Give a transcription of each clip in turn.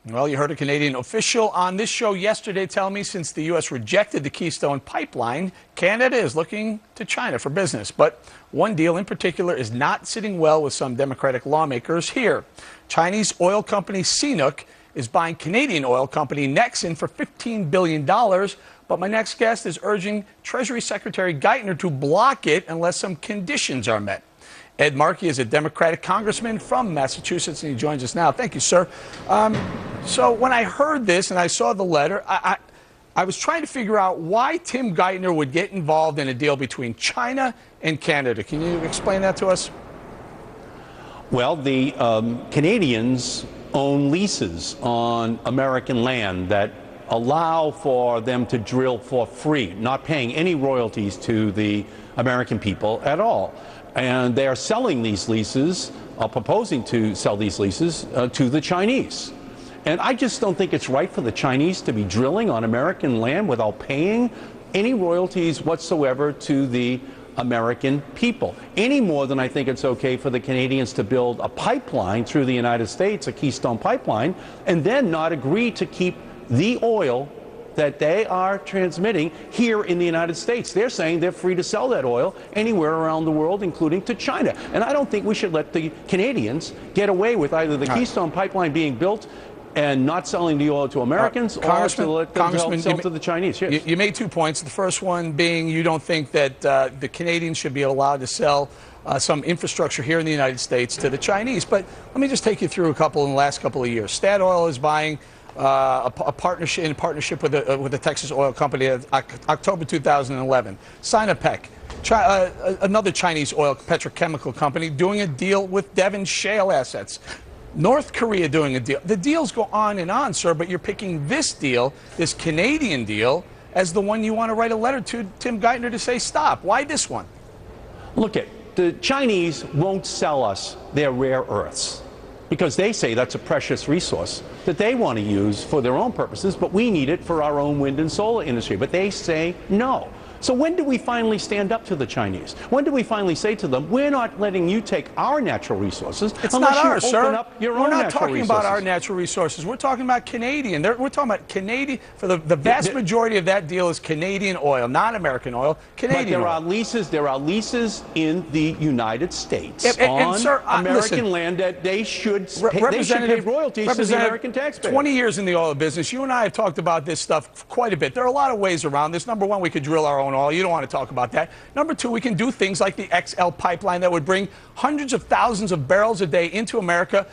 Well, you heard a Canadian official on this show yesterday tell me since the U.S. rejected the Keystone pipeline, Canada is looking to China for business. But one deal in particular is not sitting well with some Democratic lawmakers here. Chinese oil company CNOOC is buying Canadian oil company Nexen for $15 billion. But my next guest is urging Treasury Secretary Geithner to block it unless some conditions are met. Ed Markey is a Democratic congressman from Massachusetts, and he joins us now. Thank you, sir. So when I heard this and I saw the letter, I was trying to figure out why Tim Geithner would get involved in a deal between China and Canada. Can you explain that to us? Well, the Canadians own leases on American land that allow for them to drill for free, not paying any royalties to the American people at all. And they are selling these leases, proposing to sell these leases to the Chinese. And I just don't think it's right for the Chinese to be drilling on American land without paying any royalties whatsoever to the American people. Any more than I think it's okay for the Canadians to build a pipeline through the United States, a Keystone pipeline, and then not agree to keep the oil that they are transmitting here in the United States. They're saying they're free to sell that oil anywhere around the world, including to China. And I don't think we should let the Canadians get away with either the Keystone pipeline being built and not selling the oil to Americans or to let them sell to the Chinese. Yes. You made 2 points. The first one being you don't think that the Canadians should be allowed to sell some infrastructure here in the United States to the Chinese. But let me just take you through a couple in the last couple of years. Statoil is buying a partnership with the Texas oil company in October 2011. Sinopec, another Chinese oil petrochemical company, doing a deal with Devon shale assets. North Korea doing a deal. The deals go on, sir, but you're picking this deal, this Canadian deal, as the one you want to write a letter to Tim Geithner to say stop. Why this one? Look, the Chinese won't sell us their rare earths, because they say that's a precious resource that they want to use for their own purposes, but we need it for our own wind and solar industry. But they say no. So when do we finally stand up to the Chinese? When do we finally say to them, we're not letting you take our natural resources it's not ours, sir. We're not talking about our natural resources. We're talking about Canadian. We're talking about Canadian. For the vast majority of that deal is Canadian oil, not American oil. Canadian oil. There are leases in the United States on sir, American land that they should pay royalties to the American taxpayer. 20 years in the oil business. You and I have talked about this stuff quite a bit. There are a lot of ways around this. Number one, we could drill our own oil. You don't want to talk about that. Number two, we can do things like the XL pipeline that would bring hundreds of thousands of barrels a day into America,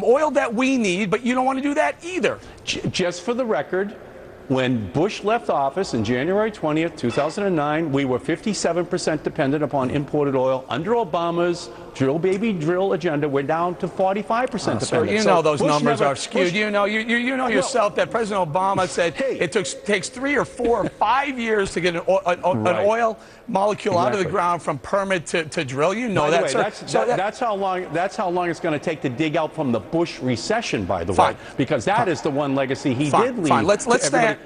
oil that we need, but you don't want to do that either. Just for the record, when Bush left office in January 20th, 2009, we were 57% dependent upon imported oil. Under Obama's drill baby drill agenda, we're down to 45% dependent. So you know those numbers are skewed. You know yourself that President Obama said it takes 3 or 4 or 5 years to get an oil molecule out of the ground from permit to drill. You know that, sir. That's how long it's going to take to dig out from the Bush recession, by the way, because that is the one legacy he did leave. Fine.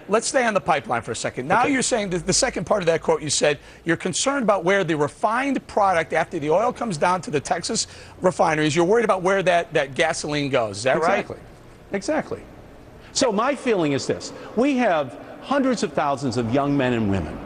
Let's stay on the pipeline for a second. Now you're saying the second part of that quote, you said you're concerned about where the refined product, after the oil comes down to the Texas refineries, you're worried about where that gasoline goes. Is that right? Exactly. So my feeling is this. We have hundreds of thousands of young men and women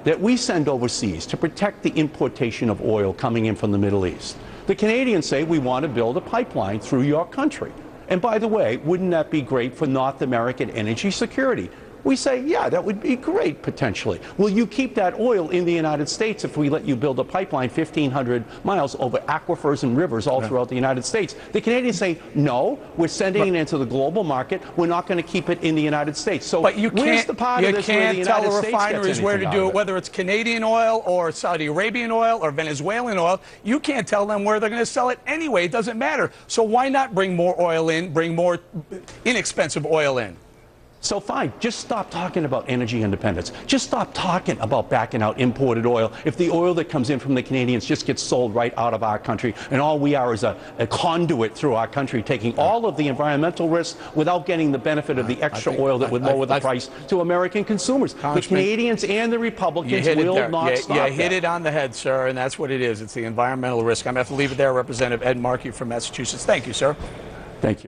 that we send overseas to protect the importation of oil coming in from the Middle East. The Canadians say we want to build a pipeline through your country. And by the way, wouldn't that be great for North American energy security? We say, yeah, that would be great, potentially. Will you keep that oil in the United States if we let you build a pipeline 1,500 miles over aquifers and rivers all throughout the United States? The Canadians say, no, we're sending it into the global market. We're not going to keep it in the United States. So but you where's the part of this where the United tell the States refineries where to do it, whether it's Canadian oil or Saudi Arabian oil or Venezuelan oil. You can't tell them where they're going to sell it anyway. It doesn't matter. So why not bring more oil in, bring more inexpensive oil in? So fine, just stop talking about energy independence. Just stop talking about backing out imported oil. If the oil that comes in from the Canadians just gets sold right out of our country, and all we are is a conduit through our country, taking all of the environmental risks without getting the benefit of the extra oil that would lower the price to American consumers. The Canadians and the Republicans will not stop that. You hit it on the head, sir, and that's what it is. It's the environmental risk. I'm going to have to leave it there. Representative Ed Markey from Massachusetts. Thank you, sir. Thank you.